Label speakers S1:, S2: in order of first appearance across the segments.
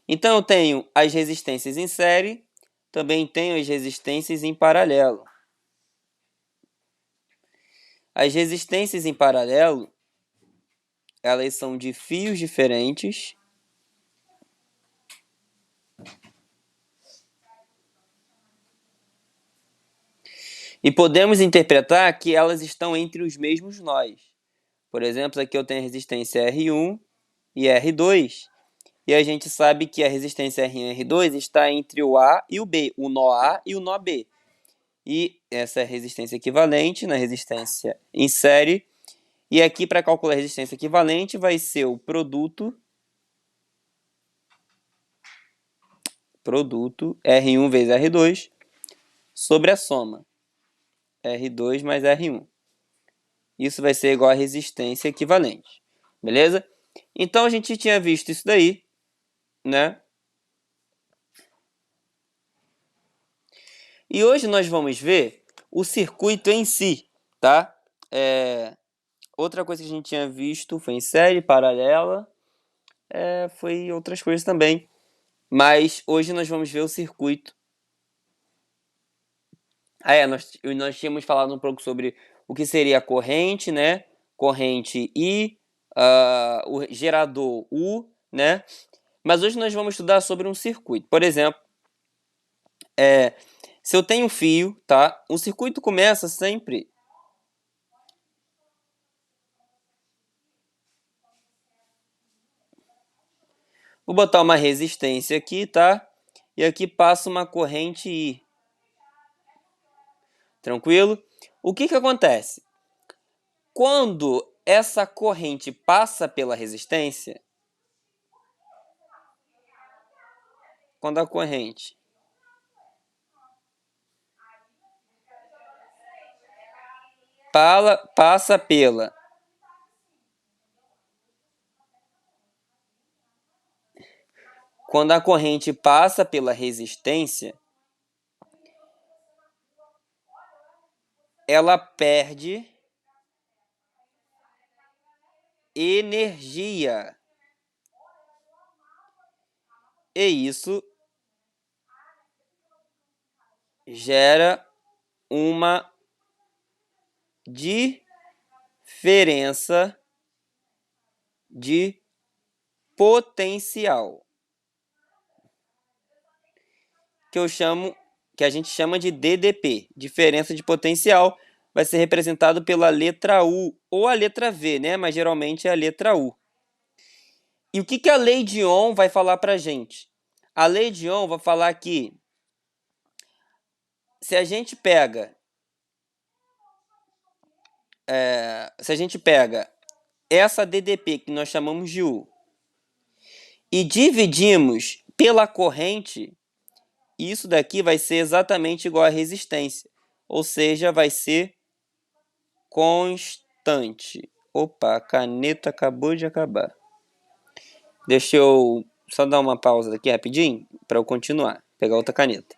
S1: Então, eu tenho as resistências em série, também tenho as resistências em paralelo. As resistências em paralelo, elas são de fios diferentes. E podemos interpretar que elas estão entre os mesmos nós. Por exemplo, aqui eu tenho a resistência R1 e R2. E a gente sabe que a resistência R1 e R2 está entre o A e o B, o nó A e o nó B. E essa é a resistência equivalente na resistência em série. E aqui, para calcular a resistência equivalente, vai ser o produto R1 vezes R2 sobre a soma R2 mais R1. Isso vai ser igual a resistência equivalente. Beleza? Então, a gente tinha visto isso daí, né? E hoje nós vamos ver o circuito em si, tá? Outra coisa que a gente tinha visto foi em série, paralela, foi outras coisas também. Mas hoje nós vamos ver o circuito. Nós tínhamos falado um pouco sobre o que seria a corrente, né? Corrente I, o gerador U, né? Mas hoje nós vamos estudar sobre um circuito. Por exemplo, se eu tenho um fio, tá? O circuito começa sempre. Vou botar uma resistência aqui, tá? E aqui passa uma corrente I. Tranquilo? O que acontece? Quando essa corrente passa pela resistência, quando a corrente passa pela quando a corrente passa pela resistência, ela perde energia. E isso gera uma diferença de potencial, que a gente chama de DDP, diferença de potencial, vai ser representado pela letra U ou a letra V, né? Mas geralmente é a letra U. E o que a lei de Ohm vai falar para a gente? A lei de Ohm vai falar que se a gente pega essa DDP que nós chamamos de U e dividimos pela corrente, isso daqui vai ser exatamente igual à resistência, ou seja, vai ser constante. Opa, a caneta acabou de acabar. Deixa eu só dar uma pausa aqui rapidinho para eu continuar, pegar outra caneta.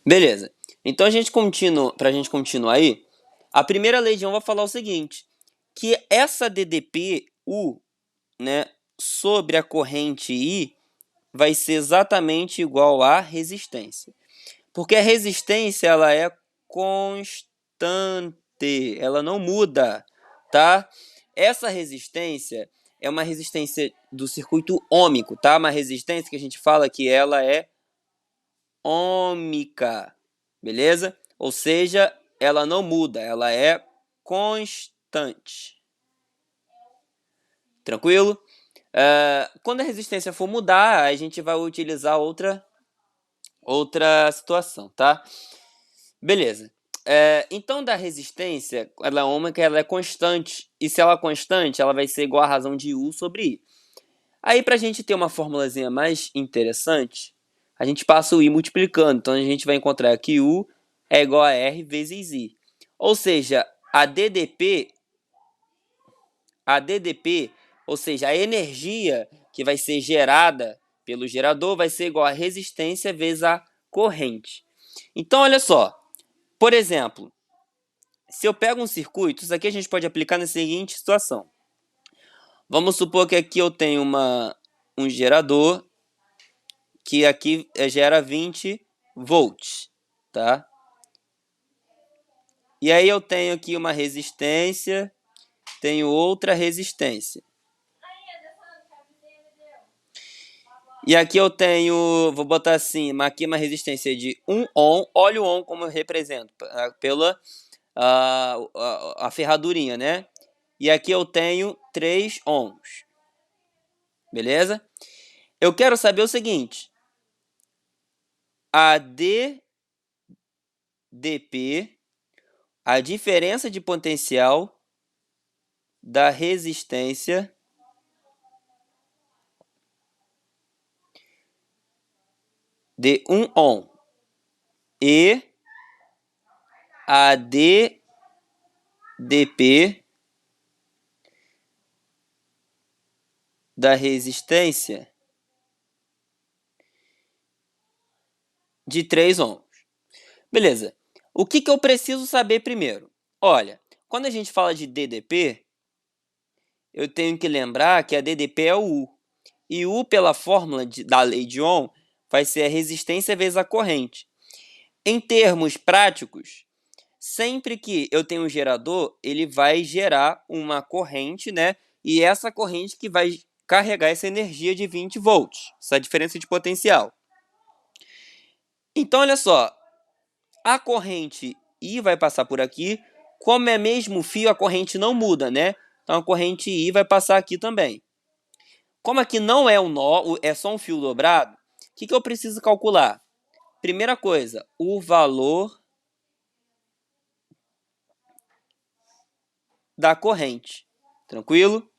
S1: Beleza. Então pra gente continuar aí, a primeira lei de Ohm vai falar o seguinte, que essa DDP U, né, sobre a corrente I vai ser exatamente igual à resistência. Porque a resistência ela é constante, ela não muda, tá? Essa resistência é uma resistência do circuito ôhmico, tá? Uma resistência que a gente fala que ela é ôhmica, beleza? Ou seja, ela não muda, ela é constante. Tranquilo? Quando a resistência for mudar, a gente vai utilizar outra situação, tá? Beleza. Então, da resistência, ela é ômega, ela é constante. E se ela é constante, ela vai ser igual a razão de U sobre I. Aí, pra gente ter uma formulazinha mais interessante, a gente passa o I multiplicando. Então, a gente vai encontrar que U é igual a R vezes I. Ou seja, a DDP, ou seja, a energia que vai ser gerada pelo gerador vai ser igual a resistência vezes a corrente. Então, olha só. Por exemplo, se eu pego um circuito, isso aqui a gente pode aplicar na seguinte situação. Vamos supor que aqui eu tenho um gerador que aqui gera 20 volts, tá? E aí eu tenho aqui uma resistência, tenho outra resistência. E aqui eu tenho, vou botar assim, aqui uma resistência de 1 ohm. Olha o ohm como eu represento, pela a ferradurinha, né? E aqui eu tenho 3 ohms. Beleza? Eu quero saber o seguinte. A DDP, a diferença de potencial da resistência de 1 ohm e a DDP da resistência de 3 ohms. Beleza. O que eu preciso saber primeiro? Olha, quando a gente fala de DDP, eu tenho que lembrar que a DDP é o U. E U, pela fórmula da lei de Ohm, vai ser a resistência vezes a corrente. Em termos práticos, sempre que eu tenho um gerador, ele vai gerar uma corrente, né? E essa corrente que vai carregar essa energia de 20 volts, essa diferença de potencial. Então, olha só, a corrente I vai passar por aqui. Como é mesmo fio, a corrente não muda, né? Então, a corrente I vai passar aqui também. Como aqui não é um nó, é só um fio dobrado, o que eu preciso calcular? Primeira coisa, o valor da corrente. Tranquilo?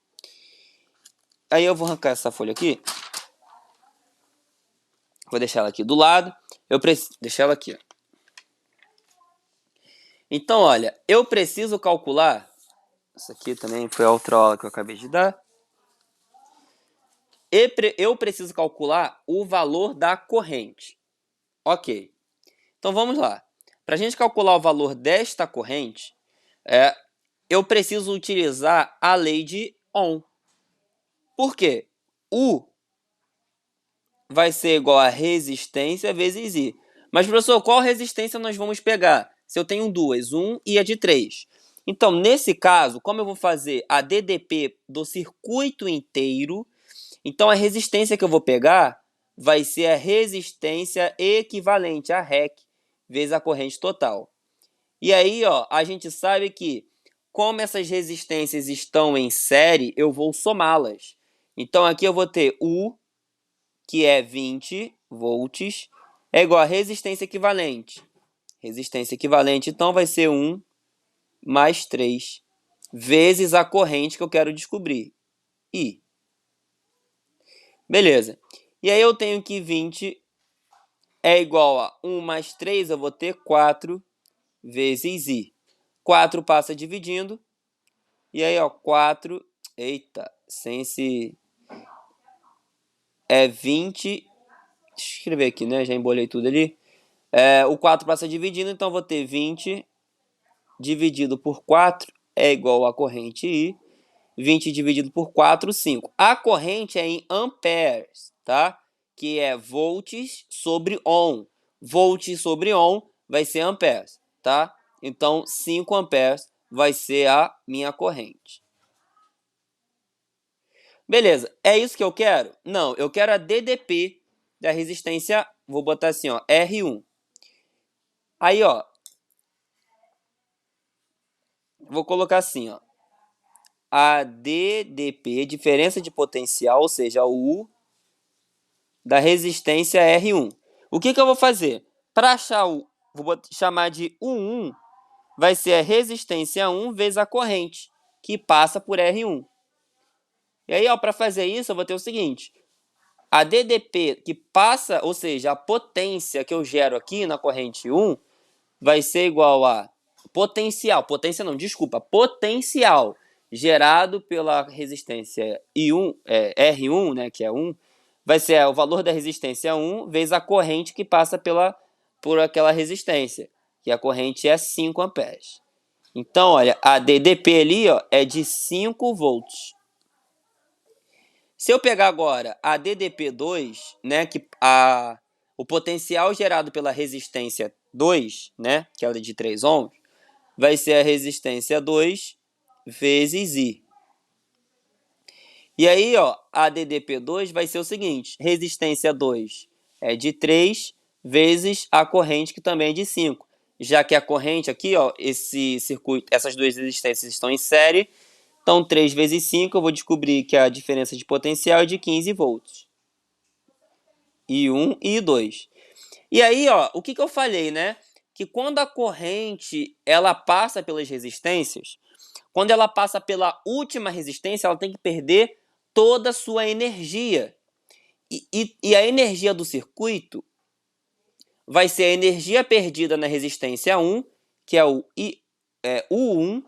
S1: Aí eu vou arrancar essa folha aqui. Vou deixar ela aqui do lado. Eu preciso deixar ela aqui. Então, olha, eu preciso calcular. Isso aqui também foi a outra aula que eu acabei de dar. Eu preciso calcular o valor da corrente. Ok. Então vamos lá. Para a gente calcular o valor desta corrente, eu preciso utilizar a lei de Ohm. Por quê? U vai ser igual a resistência vezes I. Mas, professor, qual resistência nós vamos pegar? Se eu tenho duas, 1 e a de 3. Então, nesse caso, como eu vou fazer a DDP do circuito inteiro, então a resistência que eu vou pegar vai ser a resistência equivalente, a REC, vezes a corrente total. E aí, ó, a gente sabe que, como essas resistências estão em série, eu vou somá-las. Então, aqui eu vou ter U, que é 20 volts, é igual a resistência equivalente. Resistência equivalente, então, vai ser 1 mais 3, vezes a corrente que eu quero descobrir, I. Beleza. E aí eu tenho que 20 é igual a 1 mais 3, eu vou ter 4 vezes I. 4 passa dividindo. E aí, ó, 4... Eita, sem esse... É 20... Deixa eu escrever aqui, né? Já embolei tudo ali. O 4 passa dividindo, então eu vou ter 20 dividido por 4 é igual a corrente I. 20 dividido por 4, 5. A corrente é em amperes, tá? Que é volts sobre ohm. Volts sobre ohm vai ser amperes, tá? Então, 5 amperes vai ser a minha corrente. Beleza, é isso que eu quero? Não, eu quero a DDP da resistência, vou botar assim, ó, R1. Aí, ó, vou colocar assim, ó. a DDP, diferença de potencial, ou seja, o U da resistência R1. O que eu vou fazer? Para achar o, vou chamar de U1, vai ser a resistência 1 vezes a corrente, que passa por R1. E aí, para fazer isso, eu vou ter o seguinte: a DDP que passa, ou seja, a potência que eu gero aqui na corrente 1, vai ser igual a potencial gerado pela resistência I1, R1, né, que é 1, vai ser o valor da resistência 1 vezes a corrente que passa por aquela resistência, que a corrente é 5 amperes. Então, olha, a DDP ali, ó, é de 5 volts. Se eu pegar agora a DDP2, né, o potencial gerado pela resistência 2, né, que ela é de 3 ohms, vai ser a resistência 2 vezes I. E aí, ó, a DDP2 vai ser o seguinte: resistência 2 é de 3 vezes a corrente, que também é de 5. Já que a corrente aqui, ó, esse circuito, essas duas resistências estão em série, então 3 vezes 5, eu vou descobrir que a diferença de potencial é de 15 volts. I1 e I2. E aí, ó, o que eu falei, né? Que quando a corrente ela passa pelas resistências, quando ela passa pela última resistência, ela tem que perder toda a sua energia. E a energia do circuito vai ser a energia perdida na resistência 1, que é o U1,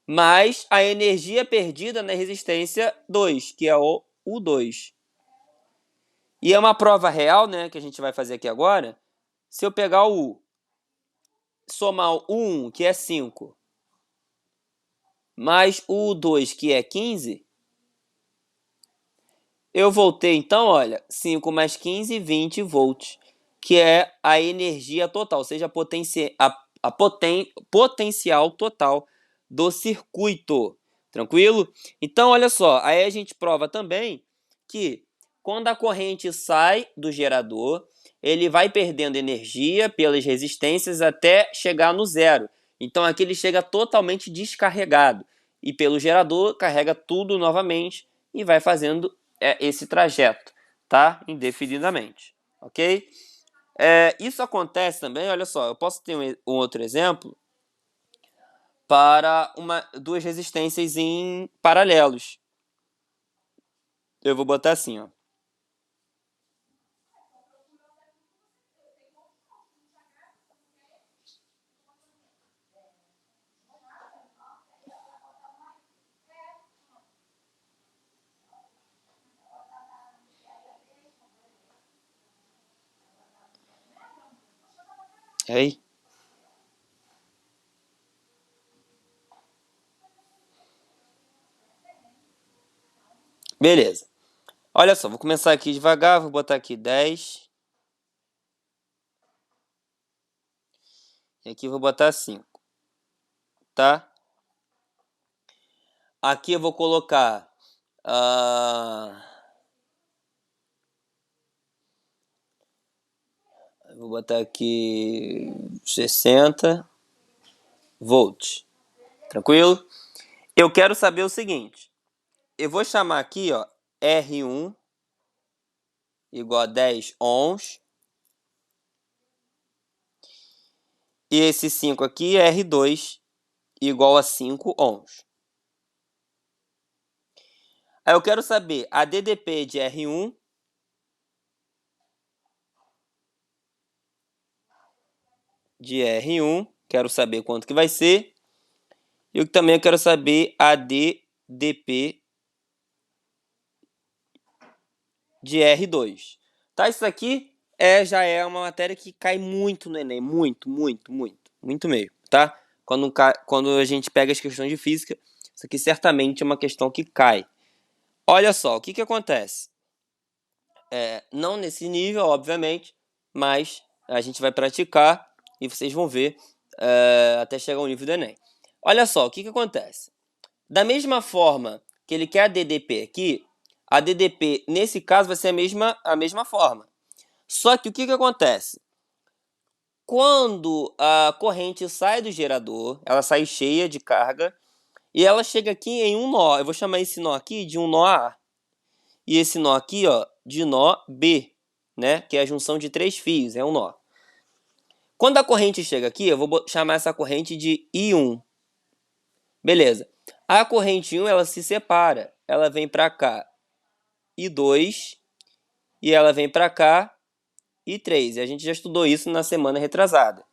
S1: mais a energia perdida na resistência 2, que é o U2. E é uma prova real, né, que a gente vai fazer aqui agora. Se eu pegar o U, somar o U1, que é 5, mais o U2, que é 15, eu voltei, então, olha, 5 mais 15, 20 volts, que é a energia total, ou seja, potencial total do circuito. Tranquilo? Então, olha só, aí a gente prova também que quando a corrente sai do gerador, ele vai perdendo energia pelas resistências até chegar no zero. Então, aqui ele chega totalmente descarregado. E pelo gerador, carrega tudo novamente e vai fazendo esse trajeto, tá? Indefinidamente, ok? Isso acontece também, olha só, eu posso ter um outro exemplo para duas resistências em paralelos. Eu vou botar assim, ó. Aí. Beleza. Olha só, vou começar aqui devagar, vou botar aqui 10. E aqui vou botar 5, tá? Aqui eu vou colocar... vou botar aqui 60 volts. Tranquilo? Eu quero saber o seguinte. Eu vou chamar aqui, ó, R1 igual a 10 ohms. E esse 5 aqui é R2 igual a 5 ohms. Aí eu quero saber a DDP de R1 quero saber quanto que vai ser. E eu também quero saber a DDP de R2. Tá? Isso aqui já é uma matéria que cai muito no Enem. Muito mesmo, tá? Quando a gente pega as questões de física, isso aqui certamente é uma questão que cai. Olha só, o que acontece? Não nesse nível, obviamente, mas a gente vai praticar e vocês vão ver até chegar ao nível do Enem. Olha só, o que acontece? Da mesma forma que ele quer a DDP aqui, a DDP, nesse caso, vai ser a mesma forma. Só que o que acontece? Quando a corrente sai do gerador, ela sai cheia de carga, E ela chega aqui em um nó. Eu vou chamar esse nó aqui de um nó A. E esse nó aqui, ó, de nó B, né? Que é a junção de 3 fios, é um nó. Quando a corrente chega aqui, eu vou chamar essa corrente de I1. Beleza. A corrente 1, ela se separa. Ela vem para cá, I2, e ela vem para cá, I3. E a gente já estudou isso na semana retrasada.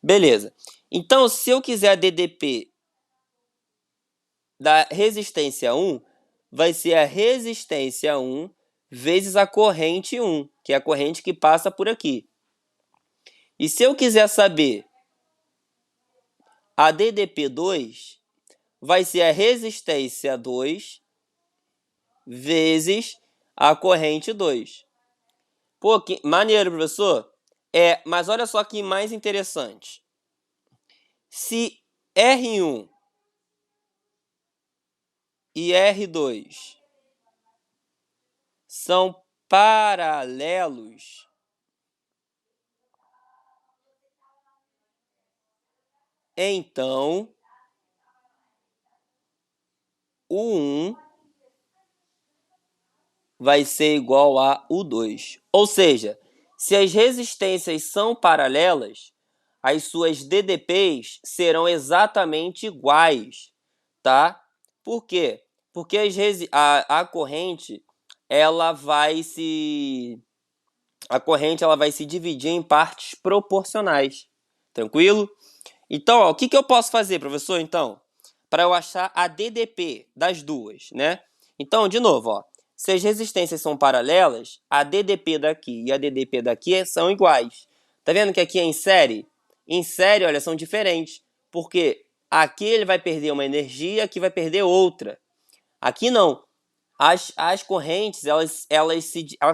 S1: Beleza. Então, se eu quiser a DDP da resistência 1, vai ser a resistência 1 vezes a corrente 1, que é a corrente que passa por aqui. E se eu quiser saber a DDP2, vai ser a resistência 2 vezes a corrente 2. Pô, que maneiro, professor. Mas olha só que mais interessante. Se R1 e R2 são paralelos, então o 1 vai ser igual a U2. Ou seja, se as resistências são paralelas, as suas DDPs serão exatamente iguais, tá? Por quê? Porque a corrente ela vai se dividir em partes proporcionais. Tranquilo? Então, ó, o que eu posso fazer, professor, então? Para eu achar a DDP das duas, né? Então, de novo, ó, se as resistências são paralelas, a DDP daqui e a DDP daqui são iguais. Tá vendo que aqui é em série? Em série, olha, são diferentes. Porque aqui ele vai perder uma energia, aqui vai perder outra. Aqui não. As correntes, elas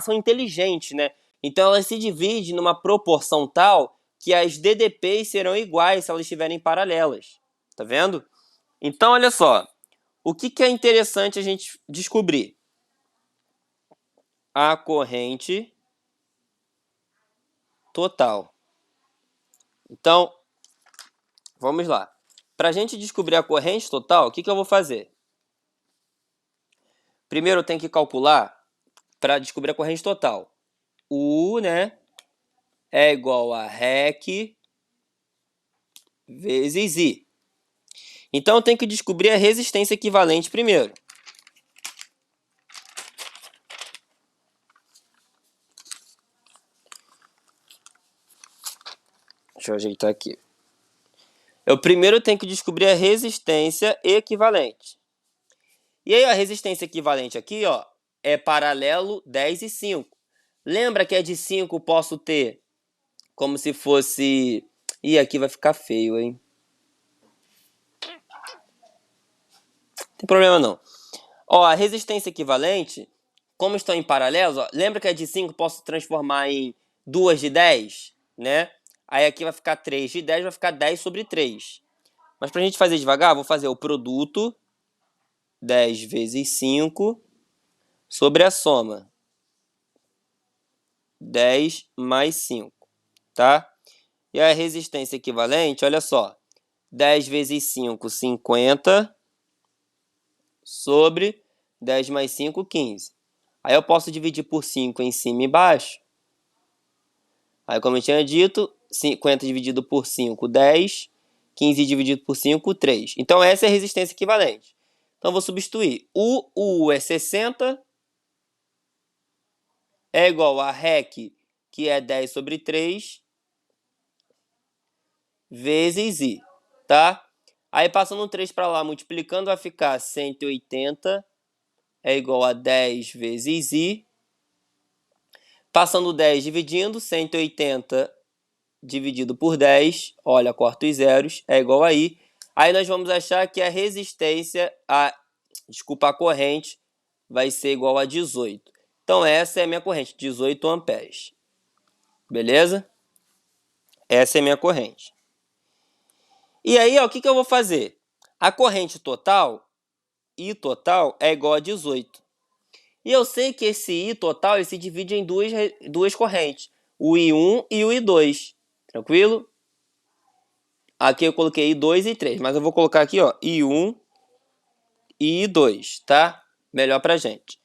S1: são inteligentes, né? Então, elas se dividem numa proporção tal que as DDPs serão iguais se elas estiverem paralelas. Tá vendo? Então, olha só. O que é interessante a gente descobrir? A corrente total. Então, vamos lá. Para a gente descobrir a corrente total, o que eu vou fazer? Primeiro eu tenho que calcular para descobrir a corrente total. U, né, é igual a REC vezes I. Então eu tenho que descobrir a resistência equivalente primeiro. Deixa eu ajeitar aqui. Eu primeiro tenho que descobrir a resistência equivalente. E aí a resistência equivalente aqui, ó, é paralelo 10 e 5. Lembra que é de 5 posso ter como se fosse... Ih, aqui vai ficar feio, hein? Não tem problema não. Ó, a resistência equivalente, como estão em paralelos, ó, lembra que é de 5 posso transformar em 2 de 10, né? Aí aqui vai ficar 3 de 10, vai ficar 10 sobre 3. Mas pra gente fazer devagar, vou fazer o produto 10 vezes 5 sobre a soma 10 mais 5, tá? E a resistência equivalente, olha só, 10 vezes 5, 50, sobre 10 mais 5, 15. Aí eu posso dividir por 5 em cima e embaixo. Aí, como eu tinha dito, 50 dividido por 5, 10. 15 dividido por 5, 3. Então, essa é a resistência equivalente. Então, eu vou substituir. O U é 60, é igual a REC, que é 10 sobre 3, vezes I, tá? Aí, passando um 3 para lá, multiplicando, vai ficar 180, é igual a 10 vezes I. Passando 10 dividindo, 180 dividido por 10, olha, corta os zeros, é igual a I. Aí nós vamos achar que a resistência, a corrente, vai ser igual a 18. Então essa é a minha corrente, 18 amperes. Beleza? Essa é a minha corrente. E aí, ó, o que eu vou fazer? A corrente total, I total, é igual a 18. E eu sei que esse I total ele se divide em duas correntes, o I1 e o I2. Tranquilo? Aqui eu coloquei I2 e I3, mas eu vou colocar aqui, ó, I1 I2, tá? Melhor pra gente.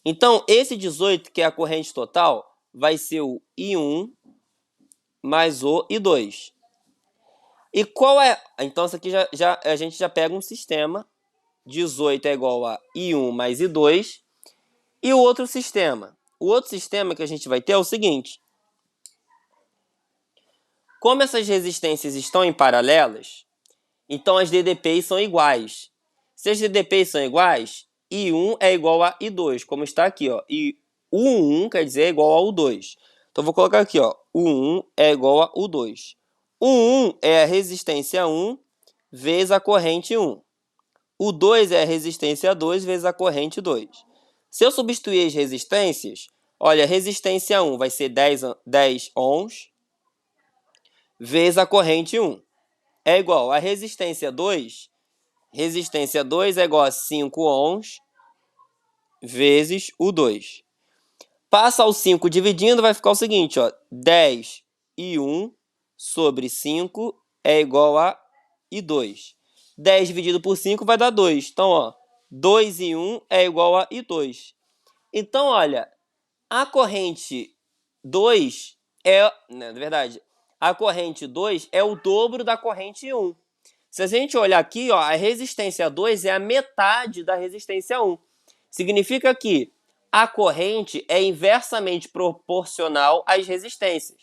S1: Então, esse 18, que é a corrente total, vai ser o I1 mais o I2. E qual é... Então, isso aqui a gente já pega um sistema. 18 é igual a I1 mais I2. E o outro sistema? O outro sistema que a gente vai ter é o seguinte. Como essas resistências estão em paralelas, então as DDPs são iguais. Se as DDPs são iguais, I1 é igual a I2, como está aqui, ó. E o 1 quer dizer igual ao 2. Então vou colocar aqui, ó. O 1 é igual a o 2. O 1 é a resistência 1 vezes a corrente 1. O 2 é a resistência 2 vezes a corrente 2. Se eu substituir as resistências, olha, a resistência 1 vai ser 10 ohms vezes a corrente 1. É igual a resistência 2. Resistência 2 é igual a 5 ohms vezes o 2. Passa o 5 dividindo, vai ficar o seguinte, ó. 10 e 1 sobre 5 é igual a I2. 10 dividido por 5 vai dar 2. Então, ó, 2 e 1 é igual a I2. Então, olha, a corrente 2 na verdade, a corrente 2 é o dobro da corrente 1. Se a gente olhar aqui, ó, a resistência 2 é a metade da resistência 1. Significa que a corrente é inversamente proporcional às resistências.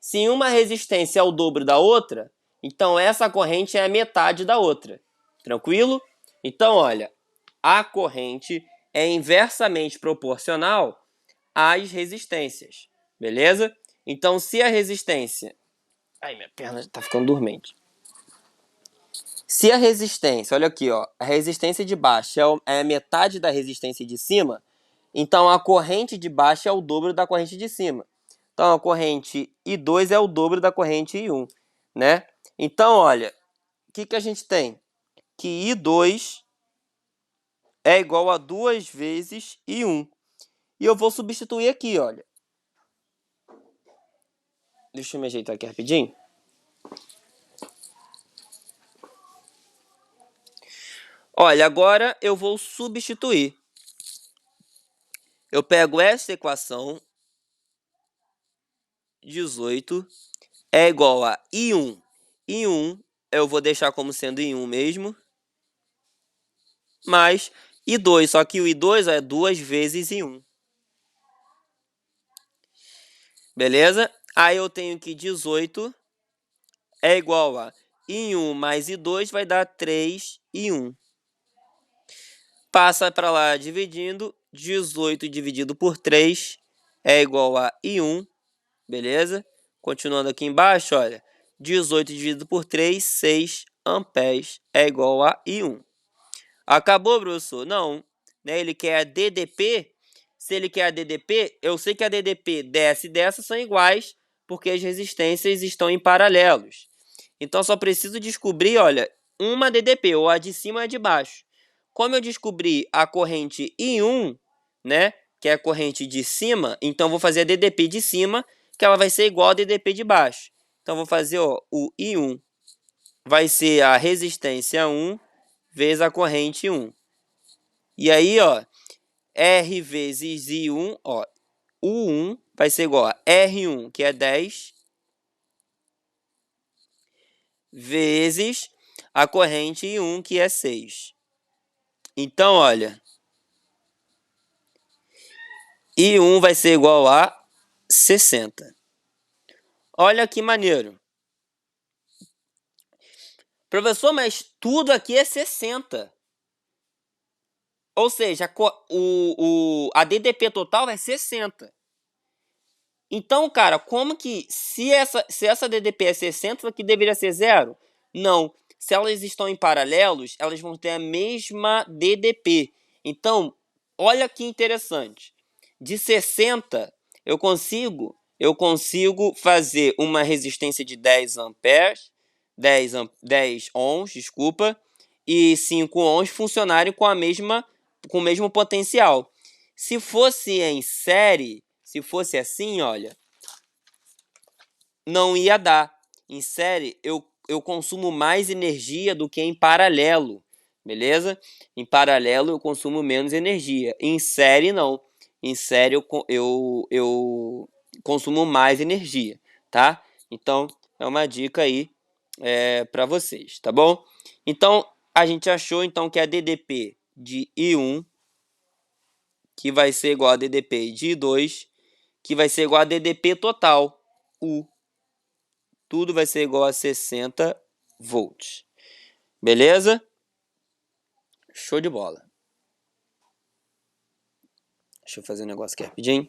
S1: Se uma resistência é o dobro da outra, então essa corrente é a metade da outra. Tranquilo? Então, olha, a corrente é inversamente proporcional às resistências. Beleza? Então, se a resistência... Ai, minha perna está ficando dormente. Se a resistência, olha aqui, ó, a resistência de baixo é a metade da resistência de cima, então a corrente de baixo é o dobro da corrente de cima. Então a corrente I2 é o dobro da corrente I1, né? Então, olha, o que a gente tem? Que I2 é igual a 2 vezes I1. E eu vou substituir aqui, olha. Deixa eu me ajeitar aqui rapidinho. Olha, agora eu vou substituir. Eu pego essa equação, 18 é igual a I1. I1 eu vou deixar como sendo I1 mesmo, mais I2, só que o I2 é 2 vezes I1. Beleza? Aí eu tenho que 18 é igual a I1 mais I2 vai dar 3 I1. Passa para lá dividindo, 18 dividido por 3 é igual a I1, beleza? Continuando aqui embaixo, olha, 18 dividido por 3, 6 amperes é igual a I1. Acabou, professor? Não. Né? Ele quer a DDP. Se ele quer a DDP, eu sei que a DDP dessa e dessa são iguais, porque as resistências estão em paralelos. Então, só preciso descobrir, olha, uma DDP, ou a de cima ou a de baixo. Como eu descobri a corrente I1, né, que é a corrente de cima, então vou fazer a DDP de cima, que ela vai ser igual a DDP de baixo. Então, vou fazer, ó, o I1 vai ser a resistência 1 vezes a corrente 1. E aí, ó, R vezes I1, ó, o 1 vai ser igual a R1, que é 10, vezes a corrente I1, que é 6. Então, olha, I1 vai ser igual a 60. Olha que maneiro. Professor, mas tudo aqui é 60. Ou seja, a DDP total é 60. Então, cara, como que se essa DDP é 60, aqui deveria ser 0? Não. Se elas estão em paralelos, elas vão ter a mesma DDP. Então, olha que interessante. De 60, eu consigo fazer uma resistência de 10 amperes, 10 ohms, desculpa, e 5 ohms funcionarem com o mesmo potencial. Se fosse em série, se fosse assim, olha, não ia dar. Em série, eu consumo mais energia do que em paralelo, beleza? Em paralelo eu consumo menos energia. Em série não. Em série eu consumo mais energia, tá? Então é uma dica aí para vocês, tá bom? Então a gente achou então que a DDP de I1 que vai ser igual a DDP de I2 que vai ser igual a DDP total U. Tudo vai ser igual a 60 volts. Beleza? Show de bola. Deixa eu fazer um negócio aqui rapidinho.